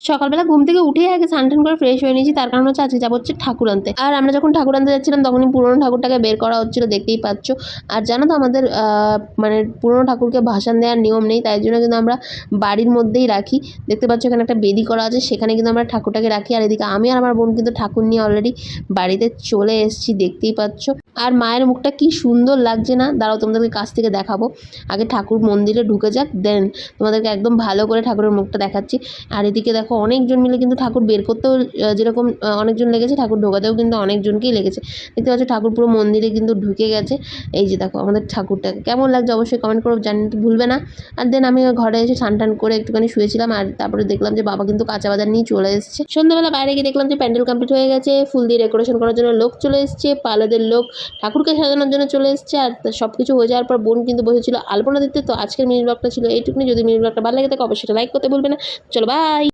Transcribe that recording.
সকালবেলা ঘুম থেকে উঠেই আগে স্নান টান করে ফ্রেশ হয়ে নিয়েছি, তার কারণ হচ্ছে আজকে যাবো হচ্ছে ঠাকুর আনতে। আর আমরা যখন ঠাকুর আনতে যাচ্ছিলাম তখনই পুরোনো ঠাকুরটাকে বের করা হচ্ছিল, দেখতেই পাচ্ছ। আর জানো তো আমাদের মানে পুরোনো ঠাকুরকে ভাসান দেওয়ার নিয়ম নেই, তাই জন্য কিন্তু আমরা বাড়ির মধ্যেই রাখি। দেখতে পাচ্ছ এখানে একটা বেদি করা আছে, সেখানে কিন্তু আমরা ঠাকুরটাকে রাখি। আর এদিকে আমি আর আমার বোন কিন্তু ঠাকুর নিয়ে অলরেডি বাড়িতে চলে এসেছি, দেখতেই পাচ্ছ। আর মায়ের মুখটা কি সুন্দর লাগছে না, দাঁড়াও তোমাদেরকে কাছ থেকে দেখাবো। আগে ঠাকুর মন্দিরে ঢুকে যাক, দেন তোমাদেরকে একদম ভালো করে ঠাকুরের মুখটা দেখাচ্ছি। আর এদিকে দেখো অনেকজন মিলে কিন্তু ঠাকুর বের করতেও যেরকম অনেকজন লেগেছে, ঠাকুর ঢোকাতেও কিন্তু অনেকজনকেই লেগেছে। দেখতে পাচ্ছ ঠাকুর পুরো মন্দিরে কিন্তু ঢুকে গেছে। এই যে দেখো আমাদের ঠাকুরটাকে কেমন লাগছে অবশ্যই কমেন্ট করে জানতে ভুলবে না। আর দেন আমি ঘরে এসে স্নান টান করে একটুখানি শুয়েছিলাম, আর তারপরে দেখলাম যে বাবা কিন্তু কাঁচা বাজার নিয়ে চলে এসেছে। সন্ধ্যাবেলা বাইরে গিয়ে দেখলাম যে প্যান্ডেল কমপ্লিট হয়ে গেছে, ফুল দিয়ে ডেকোরেশন করার জন্য লোক চলে এসেছে, পার্লারের লোক ঠাকুরকে সাজানোর জন্য চলে এসেছে। আর সব কিছু হয়ে যাওয়ার পর বোন কিন্তু বসেছিল আলপনা দিতে। তো আজকের মিনি ব্লগটা ছিল এইটুকুনি। যদি মিনি ব্লগটা ভালো লাগে থাকে অবশ্যই লাইক করতে ভুলবে না। চলো বাই।